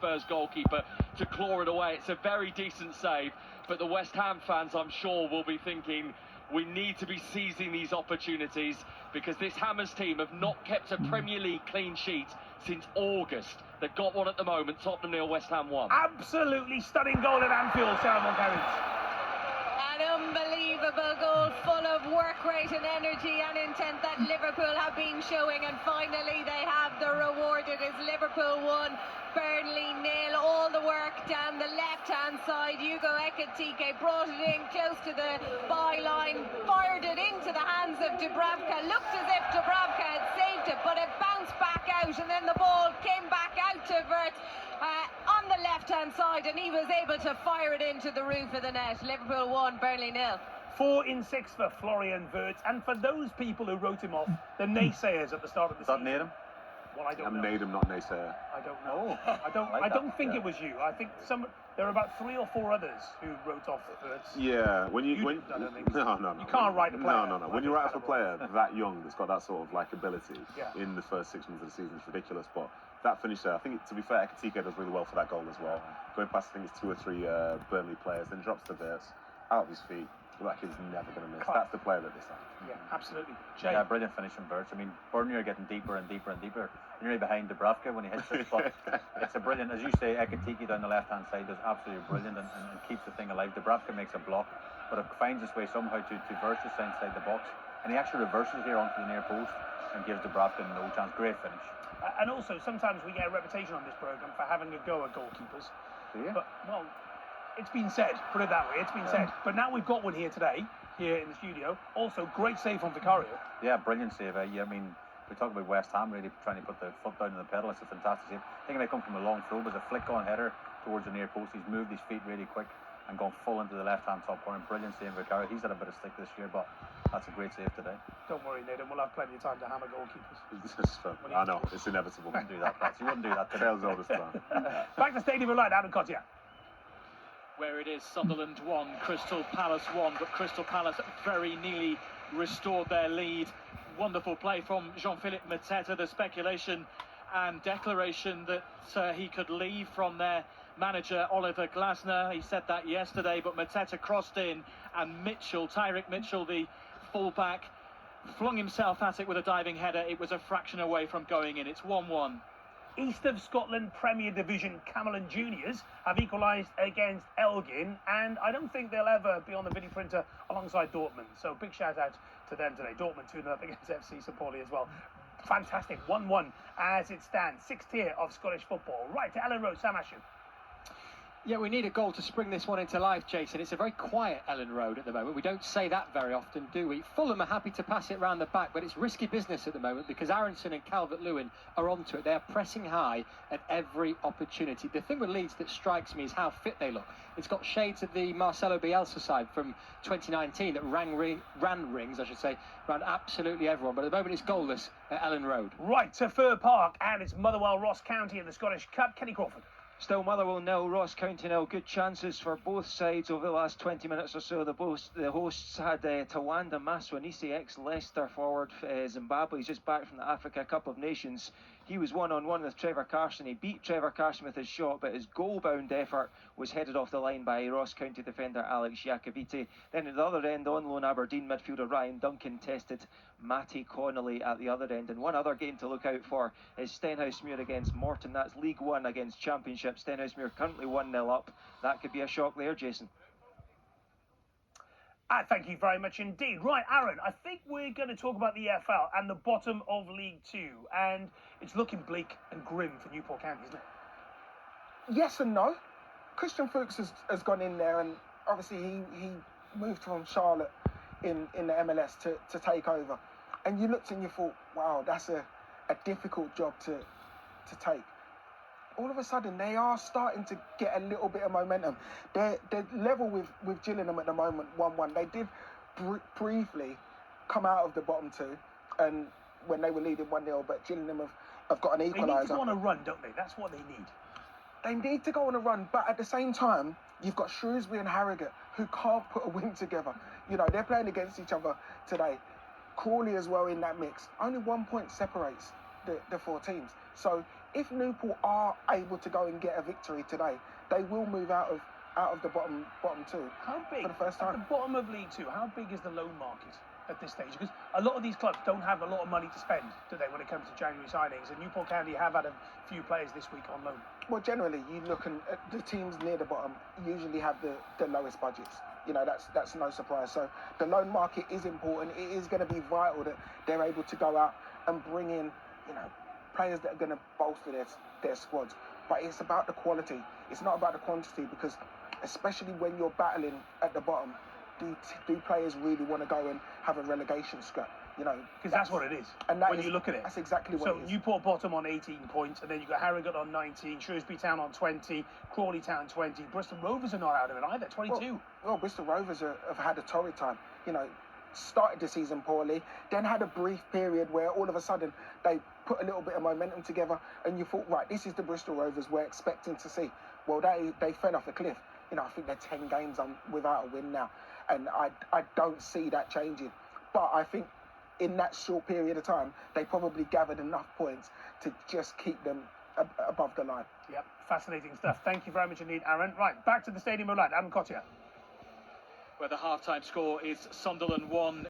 Spurs goalkeeper to claw it away. It's a very decent save, but the West Ham fans, I'm sure, will be thinking we need to be seizing these opportunities, because this Hammers team have not kept a Premier League clean sheet since August. They've got one at the moment. Tottenham 0, West Ham 1. Absolutely stunning goal at Anfield, Sarah Mulcairns. An unbelievable goal, full of work rate and energy and intent that Liverpool have been showing, and finally they have the reward. It is Liverpool 1, Burnley 0. All the work down the left-hand side. Hugo Ekitike brought it in close to the byline, fired it into the hands of Dubravka. Looked as if Dubravka had saved it, but it bounced back out, and then the ball came back out to Vert on the left-hand side, and he was able to fire it into the roof of the net. Liverpool 1, Burnley 0. 4 in 6 for Florian Wirtz, and for those people who wrote him off, the naysayers at the start of the season. Nadim? Well, I don't I'm know. Nadim, not naysayer. I don't know. Oh, I don't think it was you. I think there are about 3 or 4 others who wrote off Wirtz. Yeah, when I don't think so. no. You can't write a player. No. When you write off a player that young, that's got that sort of like ability in the first 6 months of the season, it's ridiculous. But that finish there, I think, to be fair, Ekitike does really well for that goal as well. Going past, I think it's 2 or 3 Burnley players, then drops to Wirtz, out of his feet. That kid's never going to miss. That's the player that they signed. Yeah, absolutely. Jay. Yeah, brilliant finish from Wirtz. I mean, Burnley are getting deeper and deeper and deeper. Nearly behind Dubravka when he hits it, but it's a brilliant, as you say, Ekitike down the left-hand side does absolutely brilliant and keeps the thing alive. Dubravka makes a block, but it finds its way somehow to Wirtz inside the box, and he actually reverses here onto the near post and gives Dubravka no chance. Great finish. And also, sometimes we get a reputation on this programme for having a go at goalkeepers. Do you? But, well, it's been said, put it that way, it's been said. But now we've got one here today, here in the studio. Also, great save from Vicario. Yeah, brilliant save. Yeah, I mean, we talk about West Ham really trying to put the foot down on the pedal. It's a fantastic save. I think it may come from a long throw, but it's a flick-on header towards the near post. He's moved his feet really quick and gone full into the left-hand top corner. Brilliant save, Vicario. He's had a bit of stick this year, but that's a great save today. Don't worry, Nathan, we'll have plenty of time to hammer goalkeepers. I know, it's inevitable. Wouldn't do that, Pat. You wouldn't do that today. Tails all this time. Back to Stadium of Light, Adam Cottier. Where it is Sunderland 1, Crystal Palace 1, but Crystal Palace very nearly restored their lead. Wonderful play from Jean-Philippe Mateta. The speculation and declaration that he could leave from their manager Oliver Glasner. He said that yesterday, but Mateta crossed in, and Mitchell, Tyrick Mitchell, the fullback, flung himself at it with a diving header. It was a fraction away from going in. It's 1-1. East of Scotland Premier Division Camelon Juniors have equalised against Elgin, and I don't think they'll ever be on the video printer alongside Dortmund. So big shout out to them today. Dortmund 2-0 against FC St Pauli as well. Fantastic, 1-1 as it stands. 6th tier of Scottish football. Right to Ellen Road, Sam Ashton. Yeah, we need a goal to spring this one into life, Jason. It's a very quiet Ellen Road at the moment. We don't say that very often, do we? Fulham are happy to pass it round the back, but it's risky business at the moment because Aronson and Calvert-Lewin are onto it. They are pressing high at every opportunity. The thing with Leeds that strikes me is how fit they look. It's got shades of the Marcelo Bielsa side from 2019 that ran rings around absolutely everyone. But at the moment, it's goalless at Ellen Road. Right to Fir Park, and it's Motherwell Ross County in the Scottish Cup. Kenny Crawford. Still Motherwell 0, Ross County 0. Good chances for both sides over the last 20 minutes or so. The hosts had Tawanda Maswanisi, ex-Leicester forward, Zimbabwe. He's just back from the Africa Cup of Nations. He was one-on-one with Trevor Carson. He beat Trevor Carson with his shot, but his goal-bound effort was headed off the line by Ross County defender Alex Iacovite. Then at the other end, on loan Aberdeen midfielder Ryan Duncan tested Matty Connolly at the other end. And one other game to look out for is Stenhousemuir against Morton. That's League One against Championship. Stenhousemuir currently 1-0 up. That could be a shock there, Jason. Thank you very much indeed. Right, Aaron, I think we're going to talk about the EFL and the bottom of League Two, and it's looking bleak and grim for Newport County, isn't it? Yes and no. Christian Fuchs has gone in there, and obviously he moved from Charlotte in the MLS to take over. And you looked and you thought, wow, that's a difficult job to take. All of a sudden, they are starting to get a little bit of momentum. They're level with Gillingham at the moment, 1-1. They did briefly come out of the bottom two, and when they were leading 1-0, but Gillingham have got an equaliser. They need to go on a run, don't they? That's what they need. They need to go on a run, but at the same time, you've got Shrewsbury and Harrogate who can't put a win together. You know, they're playing against each other today. Crawley as well in that mix. Only 1 point separates the 4 teams. So if Newport are able to go and get a victory today, they will move out of the bottom two. How big, for the first at time. the bottom of League Two, how big is the loan market at this stage? Because a lot of these clubs don't have a lot of money to spend, do they, when it comes to January signings? And Newport County have had a few players this week on loan. Well, generally, you look at the teams near the bottom usually have the lowest budgets. You know, that's no surprise. So the loan market is important. It is going to be vital that they're able to go out and bring in, you know, players that are going to bolster their squads. But it's about the quality. It's not about the quantity, because especially when you're battling at the bottom, do players really want to go and have a relegation scrap? You know, Because that's what it is. And that when is- you look at it. That's exactly what So it is. Newport bottom on 18 points, and then you've got Harrogate on 19, Shrewsbury Town on 20, Crawley Town 20, Bristol Rovers are not out of it either, 22. Well, Bristol Rovers have had a torrid time. You know, started the season poorly, then had a brief period where all of a sudden they put a little bit of momentum together, and you thought, right, this is the Bristol Rovers we're expecting to see. Well, they fell off a cliff. You know, I think they're 10 games without a win now, and I don't see that changing. But I think in that short period of time, they probably gathered enough points to just keep them above the line. Yep, fascinating stuff. Thank you very much indeed, Aaron. Right, back to the Stadium of Light. Adam Cottier. Where the half-time score is Sunderland 1,